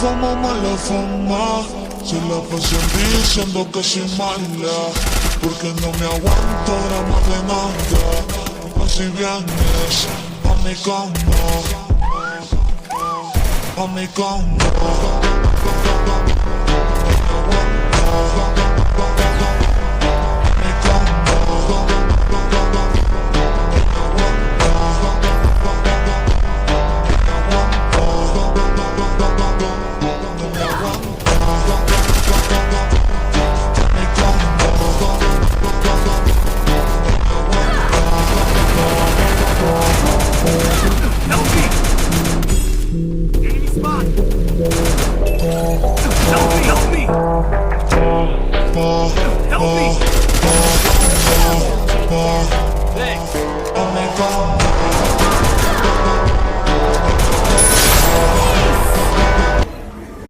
fama, mala fama. Se la pasan diciendo que soy mala, porque no me aguanto drama de nada. Así vienes a mi cama, a mi cama. Help me! Enemy spot!